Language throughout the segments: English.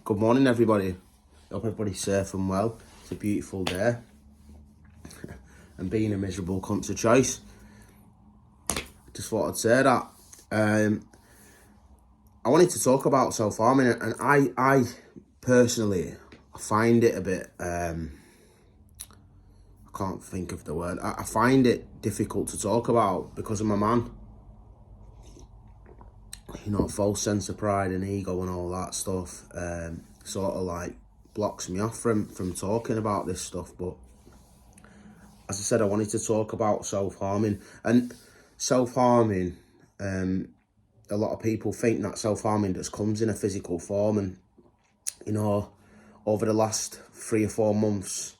Good morning, everybody. Hope everybody's safe and well. It's a beautiful day. And being a miserable cunt's a choice. Just thought I'd say that. I wanted to talk about self-harming, and I personally find it a bit, I can't think of the word. I find it difficult to talk about because I'm a man. You know, false sense of pride and ego and all that stuff sort of like blocks me off from talking about this stuff. But as I said, I wanted to talk about self-harming. And self-harming, a lot of people think that self-harming just comes in a physical form. And, you know, over the last 3 or 4 months,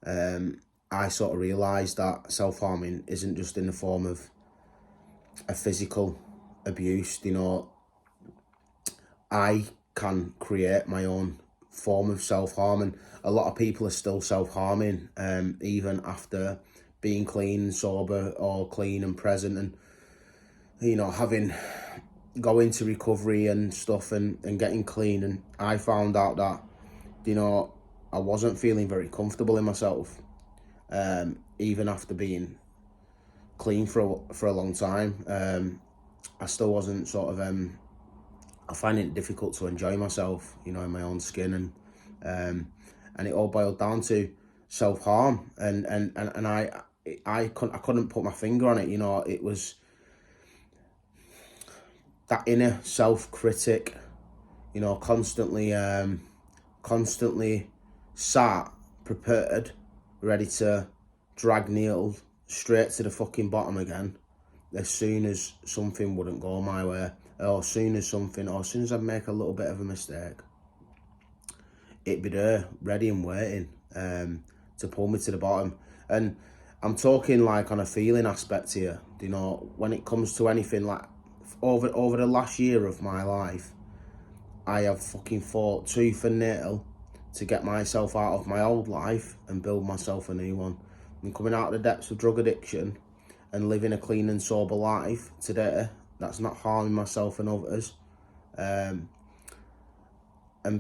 I sort of realised that self-harming isn't just in the form of a physical abuse. You know, I can create my own form of self-harm, and a lot of people are still self-harming even after being clean and sober, or clean and present, and, you know, going to recovery and stuff and getting clean. And I found out that, you know, I wasn't feeling very comfortable in myself even after being clean for a long time. I still wasn't sort of I find it difficult to enjoy myself, you know, in my own skin, and it all boiled down to self-harm, and I couldn't put my finger on it. You know, it was that inner self-critic, you know, constantly sat, prepared, ready to drag Neil straight to the fucking bottom again as soon as something wouldn't go my way, or as soon as I'd make a little bit of a mistake. It'd be there, ready and waiting to pull me to the bottom. And I'm talking like on a feeling aspect here, you know, when it comes to anything. Like over the last year of my life, I have fucking fought tooth and nail to get myself out of my old life and build myself a new one. I'm coming out of the depths of drug addiction and living a clean and sober life today that's not harming myself and others, and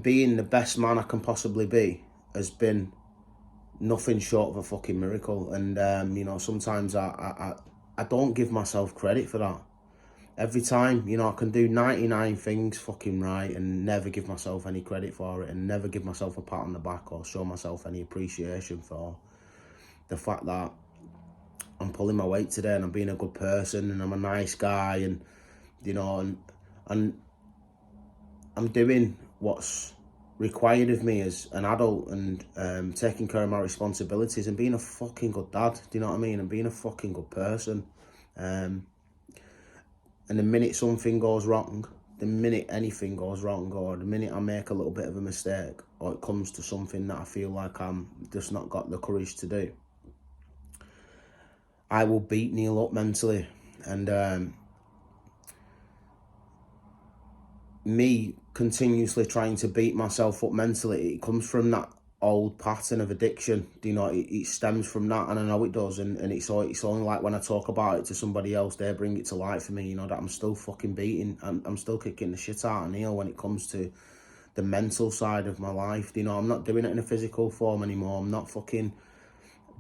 being the best man I can possibly be has been nothing short of a fucking miracle. And you know, sometimes I don't give myself credit for that. Every time, you know, I can do 99 things fucking right and never give myself any credit for it, and never give myself a pat on the back or show myself any appreciation for the fact that I'm pulling my weight today and I'm being a good person and I'm a nice guy, and, you know, and I'm doing what's required of me as an adult, and taking care of my responsibilities and being a fucking good dad, do you know what I mean? And being a fucking good person. And the minute something goes wrong, the minute anything goes wrong, or the minute I make a little bit of a mistake, or it comes to something that I feel like I'm just not got the courage to do, I will beat Neil up mentally. And me continuously trying to beat myself up mentally, it comes from that old pattern of addiction. You know, it stems from that, and I know it does. And it's only like when I talk about it to somebody else, they bring it to light for me, you know, that I'm still fucking beating, I'm still kicking the shit out of Neil when it comes to the mental side of my life. You know, I'm not doing it in a physical form anymore. I'm not fucking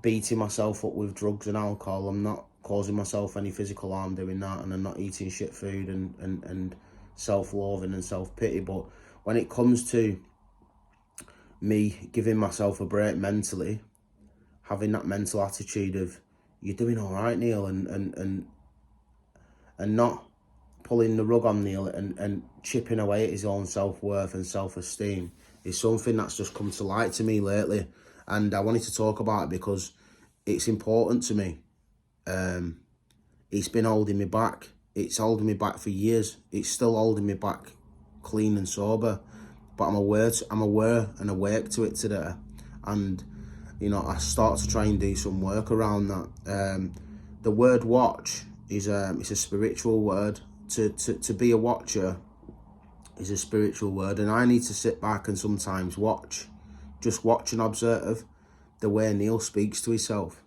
beating myself up with drugs and alcohol. I'm not causing myself any physical harm doing that, and I'm not eating shit food and self-loathing and self-pity. But when it comes to me giving myself a break mentally, having that mental attitude of, you're doing all right, Neil, and not pulling the rug on Neil and chipping away at his own self-worth and self-esteem, is something that's just come to light to me lately. And I wanted to talk about it because it's important to me. It's been holding me back. It's holding me back for years. It's still holding me back, clean and sober. But I'm aware and awake to it today. And, you know, I start to try and do some work around that. The word watch is it's a spiritual word. To be a watcher is a spiritual word. And I need to sit back and sometimes just watch and observe the way Neil speaks to himself.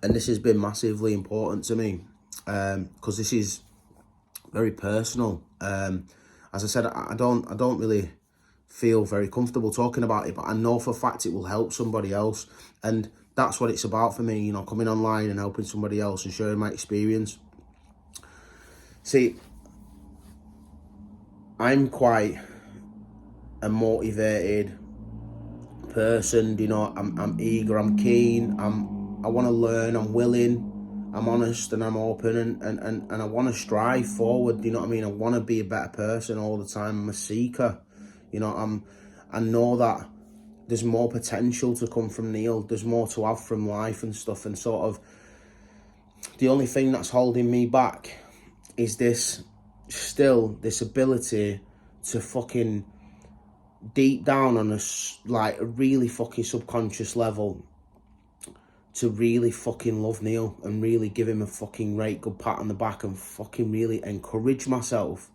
And this has been massively important to me because this is very personal. And as I said, I don't really feel very comfortable talking about it, but I know for a fact it will help somebody else. And that's what it's about for me, you know, coming online and helping somebody else and sharing my experience. See, I'm quite a motivated person, you know. I'm eager, I'm keen, I want to learn, I'm willing, I'm honest, and I'm open, and I want to strive forward, you know what I mean? I want to be a better person all the time. I'm a seeker, you know. I know that there's more potential to come from Neil, there's more to have from life and stuff, and sort of the only thing that's holding me back is this ability to fucking deep down on a really fucking subconscious level to really fucking love Neil and really give him a fucking right good pat on the back and fucking really encourage myself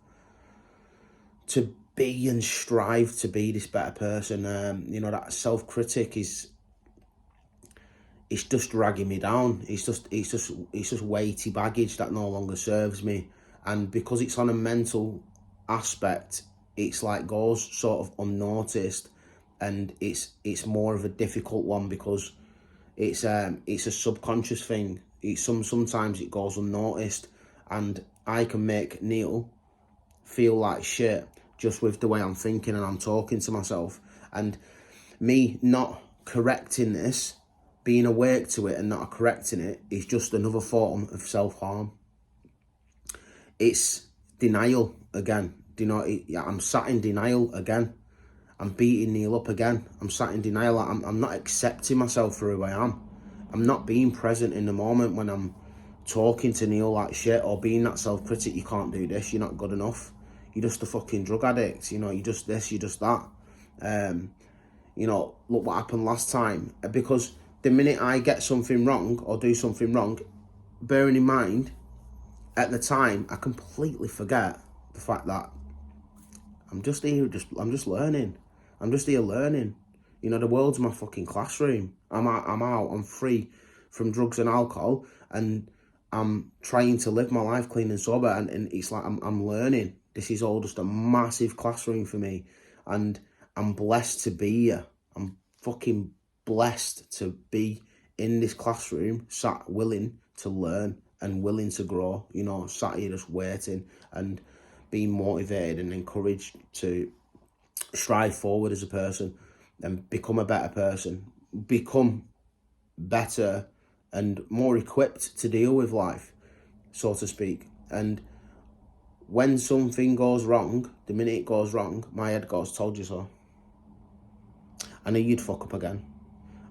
to be and strive to be this better person. You know, that self-critic it's just dragging me down. It's just weighty baggage that no longer serves me. And because it's on a mental aspect, it's like goes sort of unnoticed, and it's more of a difficult one because it's a subconscious thing. Sometimes it goes unnoticed, and I can make Neil feel like shit just with the way I'm thinking and I'm talking to myself. And me not correcting this, being awake to it and not correcting it, is just another form of self-harm. It's denial again. You know, I'm sat in denial again. I'm beating Neil up again. I'm sat in denial. I'm not accepting myself for who I am. I'm not being present in the moment when I'm talking to Neil like shit, or being that self-critic. You can't do this. You're not good enough. You're just a fucking drug addict. You know, you're just this, you're just that. You know, look what happened last time. Because the minute I get something wrong or do something wrong, bearing in mind, at the time, I completely forget the fact that I'm just here, I'm just learning. I'm just here learning. You know, the world's my fucking classroom. I'm out, I'm free from drugs and alcohol, and I'm trying to live my life clean and sober, and it's like I'm learning. This is all just a massive classroom for me, and I'm blessed to be here. I'm fucking blessed to be in this classroom, sat willing to learn and willing to grow, you know, sat here just waiting and being motivated and encouraged to strive forward as a person and become a better person, become better and more equipped to deal with life, so to speak. And when something goes wrong, the minute it goes wrong, my head goes, told you so. I knew you'd fuck up again.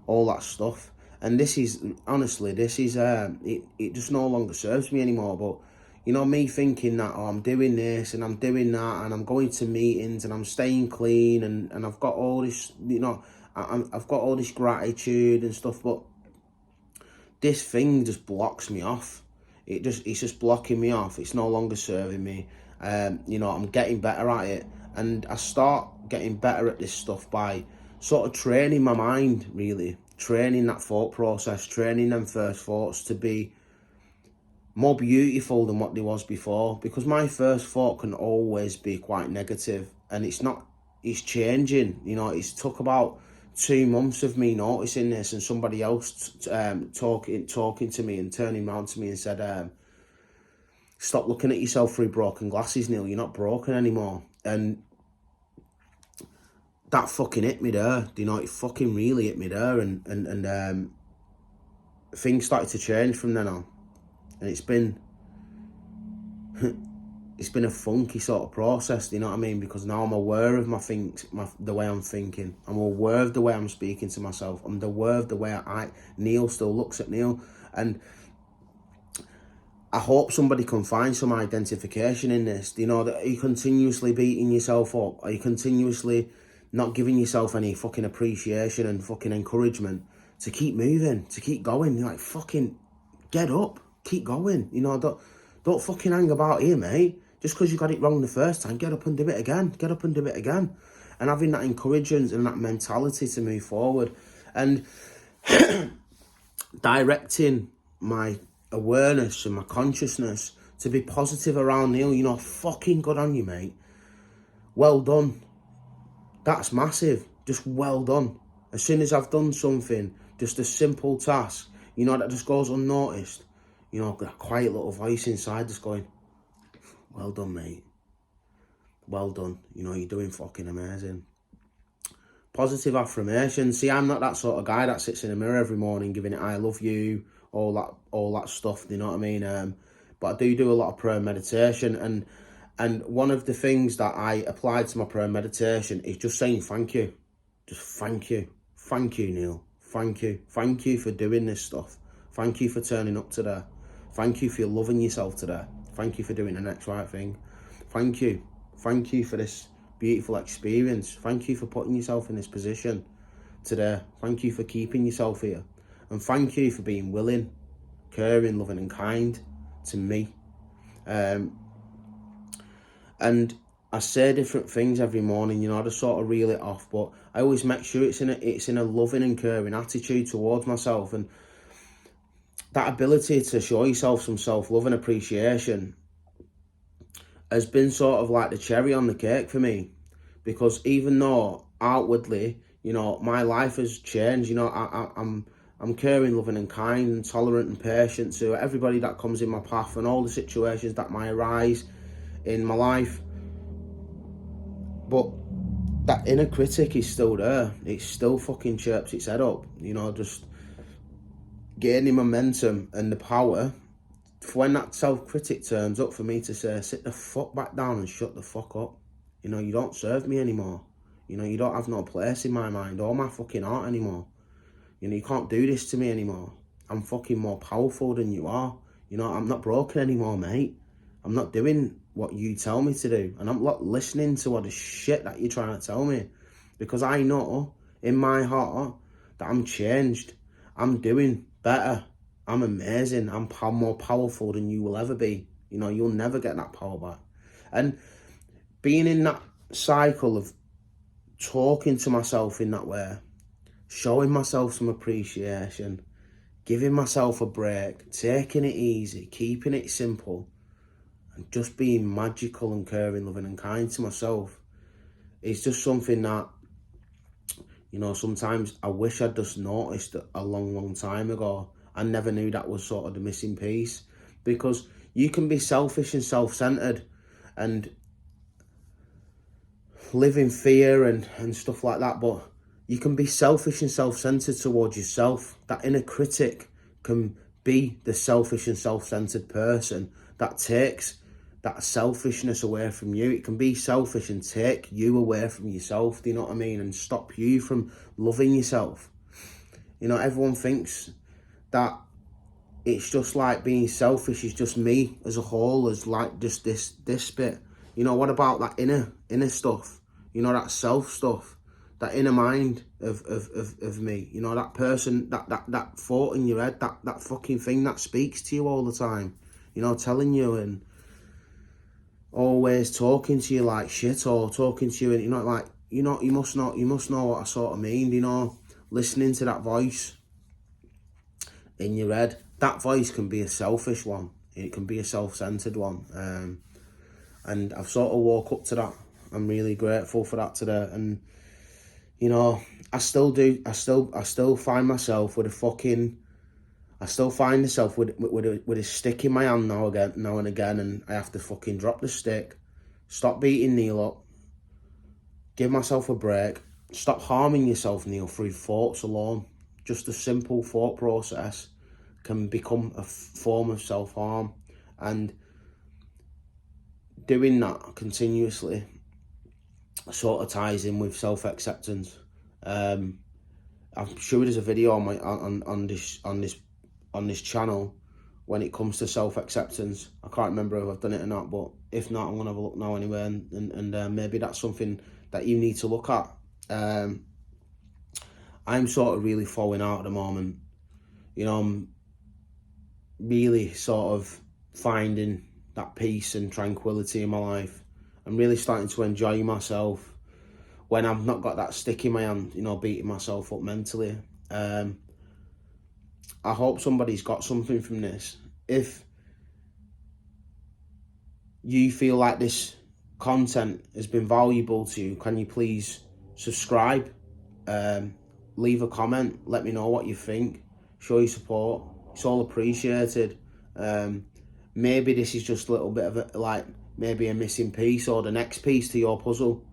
All that stuff. And this is, honestly, it just no longer serves me anymore. But, you know, me thinking that, oh, I'm doing this and I'm doing that and I'm going to meetings and I'm staying clean and I've got all this, you know, I've got all this gratitude and stuff, but this thing just blocks me off. It's just blocking me off. It's no longer serving me. You know, I'm getting better at it, and I start getting better at this stuff by sort of training my mind, really, training that thought process, training them first thoughts to be more beautiful than what they was before. Because my first thought can always be quite negative, and it's changing. You know, it's took about 2 months of me noticing this, and somebody else talking to me and turning around to me and said, stop looking at yourself through broken glasses, Neil. You're not broken anymore. And that fucking hit me there. You know, it fucking really hit me there, and things started to change from then on. And it's been a funky sort of process, you know what I mean? Because now I'm aware of the way I'm thinking. I'm aware of the way I'm speaking to myself. I'm aware of the way Neil still looks at Neil. And I hope somebody can find some identification in this. You know, that are you continuously beating yourself up? Are you continuously not giving yourself any fucking appreciation and fucking encouragement to keep moving, to keep going? You're like, fucking get up, keep going. You know, don't fucking hang about here, mate. Just because you got it wrong the first time, get up and do it again. Get up and do it again. And having that encouragement and that mentality to move forward. And directing my awareness and my consciousness to be positive around Neil. You know, fucking good on you, mate. well done. That's massive. Just well done. As soon as I've done something, just a simple task, you know, that just goes unnoticed, you know, that quiet little voice inside just going, well done, mate. Well done. You know, you're doing fucking amazing. Positive affirmation. See, I'm not that sort of guy that sits in a mirror every morning giving it I love you, all that stuff, you know what I mean? But I do a lot of prayer and meditation, and one of the things that I applied to my prayer and meditation is just saying thank you. Just thank you. Thank you, Neil. Thank you. Thank you for doing this stuff. Thank you for turning up today. Thank you for loving yourself today. Thank you for doing the next right thing. Thank you. Thank you for this beautiful experience. Thank you for putting yourself in this position today. Thank you for keeping yourself here. And thank you for being willing, caring, loving and kind to me. And I say different things every morning, you know, I just sort of reel it off, but I always make sure it's in a loving and caring attitude towards myself. And that ability to show yourself some self-love and appreciation has been sort of like the cherry on the cake for me, because even though outwardly, you know, my life has changed, you know, I'm caring, loving and kind and tolerant and patient to everybody that comes in my path and all the situations that might arise in my life. But that inner critic is still there. It still fucking chirps its head up, you know, just gaining momentum and the power for when that self-critic turns up for me to say, sit the fuck back down and shut the fuck up. You know, you don't serve me anymore. You know, you don't have no place in my mind or my fucking heart anymore. You know, you can't do this to me anymore. I'm fucking more powerful than you are. You know, I'm not broken anymore, mate. I'm not doing what you tell me to do. And I'm not listening to all the shit that you're trying to tell me. Because I know in my heart that I'm changed. I'm doing better. I'm amazing. I'm more powerful than you will ever be. You know, you'll never get that power back. And being in that cycle of talking to myself in that way, showing myself some appreciation, giving myself a break, taking it easy, keeping it simple, and just being magical and caring, loving and kind to myself is just something that, you know, sometimes I wish I'd just noticed a long time ago. I never knew that was sort of the missing piece, because you can be selfish and self-centered and live in fear and stuff like that, but you can be selfish and self-centered towards yourself. That inner critic can be the selfish and self-centered person that takes that selfishness away from you. It can be selfish and take you away from yourself, do you know what I mean? And stop you from loving yourself. You know, everyone thinks that it's just like being selfish is just me as a whole, as like just this bit. You know, what about that inner stuff? You know, that self stuff, that inner mind of me. You know, that person, that thought in your head, that fucking thing that speaks to you all the time. You know, telling you and always talking to you like shit, or talking to you and, you know, like, you know, you must know what I sort of mean, you know, listening to that voice in your head. That voice can be a selfish one. It can be a self-centered one. And I've sort of woke up to that. I'm really grateful for that today. And, you know, I still find myself with a fucking, I still find myself with a stick in my hand now and again, and I have to fucking drop the stick, stop beating Neil up, give myself a break, stop harming yourself, Neil, through thoughts alone. Just a simple thought process can become a form of self-harm, and doing that continuously sort of ties in with self-acceptance. I'm sure there's a video on this channel when it comes to self-acceptance. I can't remember if I've done it or not, but if not, I'm gonna have a look now anyway, and maybe that's something that you need to look at. I'm sort of really falling out at the moment. You know, I'm really sort of finding that peace and tranquility in my life. I'm really starting to enjoy myself when I've not got that stick in my hand, you know, beating myself up mentally. I hope somebody's got something from this. If you feel like this content has been valuable to you, can you please subscribe, leave a comment, let me know what you think, show your support. It's all appreciated. Maybe this is just a little bit of maybe a missing piece or the next piece to your puzzle.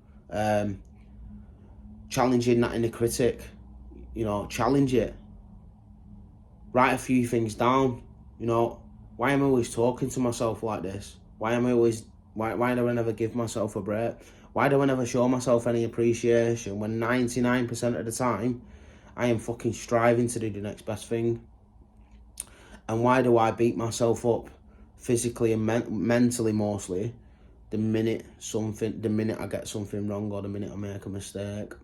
Challenging that inner critic, challenge it. Write a few things down. Why am I always talking to myself like this? Why do I never give myself a break? Why do I never show myself any appreciation when 99% of the time I am fucking striving to do the next best thing? And why do I beat myself up physically and mentally mostly the minute I get something wrong or the minute I make a mistake?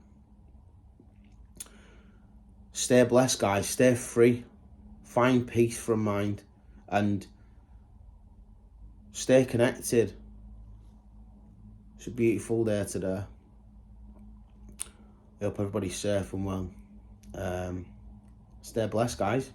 Stay blessed, guys. Stay free. Find peace from mind and stay connected. It's a beautiful day today. I hope everybody's safe and well. Stay blessed, guys.